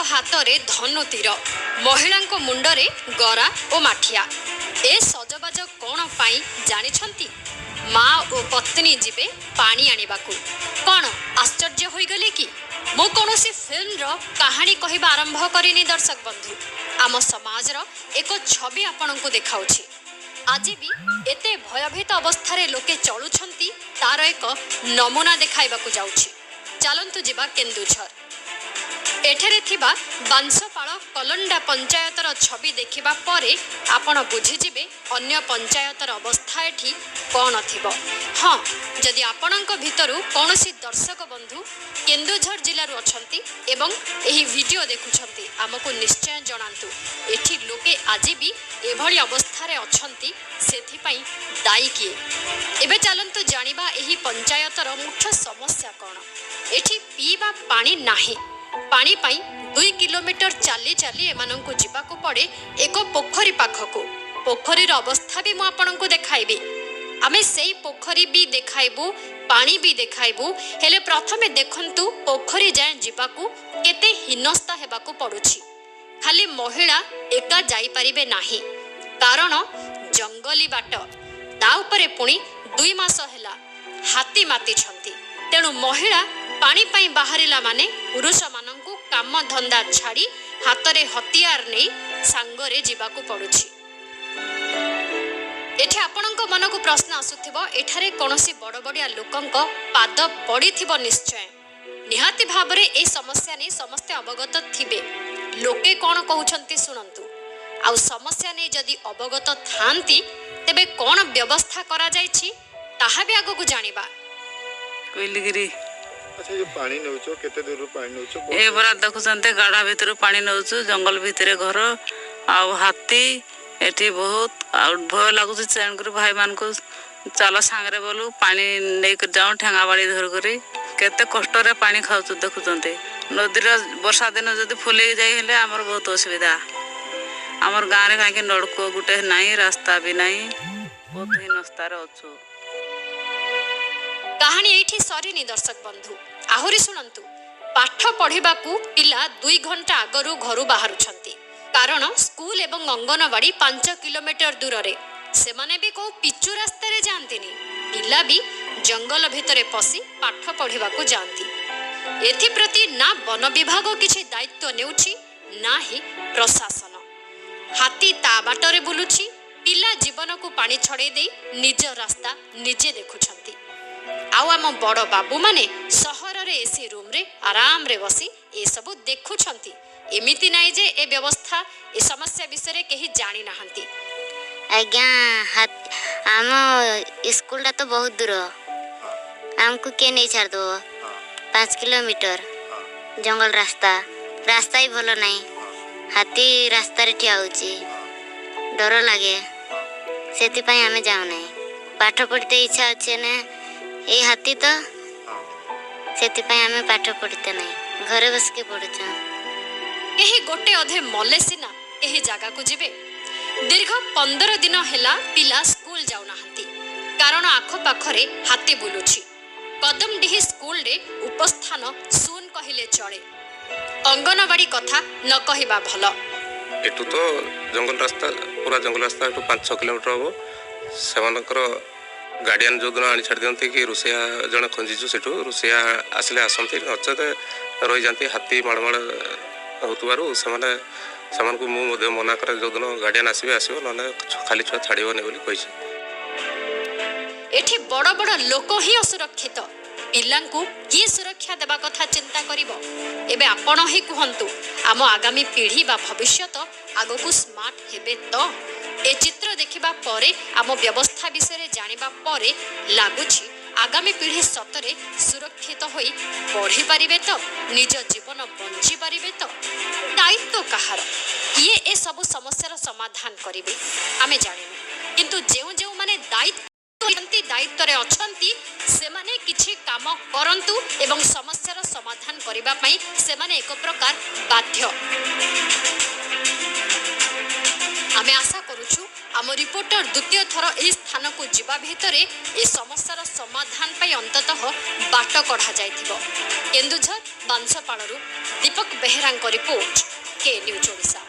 हातरे धनु तीर महिला मुंडरे गरा और माठिया ए सजबाज कौन पाई जानिछंती माँ और पत्नी जीवे पानी आनिबाकू कौन आश्चर्य होइगले कि मु कौनसी फिल्म रो कहानी कहबा आरंभ करिनी दर्शक बंधु आम समाज रो एक छवि आपण को देखाउछि आज भी एते भयभीत अवस्था लोके चलुछंती तार एक नमूना देखाइबाकू जाउछि चलंतु जिबा केन्दुझर एठारे थिबा बांसपाल कलंडा पंचायतर छवि देखिबा परे आपण बुझीजिबे अन्य पंचायतर अवस्था एठी कौन थिबो। हाँ जदि आपणक भितरु कौनसी दर्शक बंधु केन्दुझर जिल्लारु अछंती एवं एही वीडियो देखुछंती आमको निश्चय जणांतु एठी लोके आज भी एभली अवस्था रे अछंती सेथि पई दायी किए। एबे चलंतु जानिबा एही पंचायतर मुख्य समस्या कौन। एठी पीबा पानी नाही पानी पाई 2 किलोमीटर चाली चाली एमानंकु जिबाकू पड़े एक पोखरी पाखकू पोखरीर अवस्था भी मु आपनंकु देखाइबी आमे सेई पोखरी भी देखाइबू पानी भी देखाइबू हेले प्रथमे देखंतु पोखरी जाय जिबाकू केते हिनस्ता हेबाकू पड़ुछि खाली महिला एका जाई परिबे नाही कारण जंगली बाट ता उपरे पुणी 2 मास हेला हाथी माती छंती तेणु महिला पानी पाई बाहरिला माने पुरुष मानंकु काम धंदा छाड़ी हातरे हथियार नहीं सांगरे जीवाकू पड़ुछि। एठी आपणक मन को प्रश्न आसुथिबो एठारे कोनोसी बड़ बड़िया लोकंक पाद पड़िथिबो निश्चय निहाती भाबरे ए समस्या नै समस्ते अवगत थिबे लोके कोन कहउछंती सुनंतु आउ समस्या नै जदि अवगत थांती तेबे कोन व्यवस्था करा जायछि ताहा भी आगो को जानिबा। कोइलगिरी अच्छा जो पानी नउचो केते दूर पानी नउचो ए बरा देखुचंते गाढ़ा भीतर पानी नउचो जंगल भीतर घर आउ हाथी एठी बहुत आउ भय लागुच चैनकर भाई मान को चलो सांगरे बोलू पानी नै कर जाऊ ठेंगा बाड़ी धर करी केते कष्ट रे पानी खाउचो देखुचंते नदी रे वर्षा दिन जदी फुले जाई हेले हमर बहुत असुविधा हमर गां रे काहे नडको गुटे नाही रास्ता भी नाही बहुत ही नस्ता रे अछु। कहानी एठी सरीनी दर्शक बंधु आहुरी सुनंतु पाठ पढ़िबाकू पिला 2 घंटा आगरू घरु बाहरुछंती कारण स्कूल एवं अंगनवाड़ी 5 किलोमीटर दूर रे सेमाने भी को पिचु रास्ता रे जानतीनी पिला भी जंगल भितरे पसी पाठ पढ़िबाकू जानती एथि प्रति ना वन विभाग किछि दायित्व नेउछि ना ही प्रशासन हाथी ता बाटरे बुलुछि पिला जीवन को पानी छड़े दे निज रास्ता निजे देखुछंती आउ आम बड़ बाबू माने सहर रे एसी रूम रे आराम रे बसी ए सब देखुछंती एमिति नाइ जे ए व्यवस्था ए समस्या विषय केही जानि नाहंती। आज्ञा आम स्कूल तो बहुत दूर आमको के नहीं छाड़ दो 5 किलोमीटर जंगल रास्ता रास्ता ही भलो नहीं हाथी रास्ता रे ठिया होची डर लागे सेति पई आमे जाऊ नहीं पाठ पढ़ते इच्छा अच्छे ने ए हाथी तो सेति पई आमे पाठ पढ़ते नहीं घरे बस के पढ़ुछा केही गोटे अधे मले सिना एही जागा को जिबे दीर्घ 15 दिन हेला पिला स्कूल जाऊ नाहंती कारण आखो पाखरे हाथी बुलुछि कदमडीही स्कूल रे उपस्थान सुन कहिले चले अंगनवाड़ी कथा न कहिबा भलो एटू तो जंगल रास्ता पूरा जंगल रास्ता एटू 5-6 किलोमीटर हो सेमानकर गार्डियन जो दिन आनी छाड़ दियंती कि रुसिया जन खंजीचु सेठू रुसिया आसले आसंती नचत रही जाती हाथी माड़माड़ होतुबारु सेमान को मु मना करे जो दिन गार्डियन आसीबे आसीबो नने खाली छुआ छाड़िबो नै बोली कहिछि। एठी बड़ बड़ लोक ही असुरक्षित पिलांकु किए सुरक्षा देबा कथा चिंता करिवो एबे आपण ही कुहंतु आम आगामी पीढ़ी बा भविष्यत आगो को स्मार्ट हेबे तो ए चित्र देखिबा परे आम व्यवस्था विषय जानिबा परे लागुछि आगामी पीढ़ी सतरे सुरक्षित होई पढ़ी पारिबे तो निज जीवन बंची पारिबे तो दायित्व कहार किए ए सब समस्यार समाधान करिवे आमे जानिनु किंतु जेउ जेउ माने दायित्व दायित्व रे अछंती सेमाने किछि काम करंतु एवं समस्यार समाधान करिबा पई सेमाने एक प्रकार बाध्य आमे आशा करूछु आम रिपोर्टर द्वितीय थर एही स्थान को जीवा भितरे ए समस्यार समाधान पई अंततः बाट कढ़ा जायथिबो। केन्दुझर ବାଂଶପାଳରୁ ଦୀପକ ବେହେରାଙ୍କ ରିପୋର୍ଟ କେ ନ୍ୟୁଜ୍ ଓଡ଼ିଶା।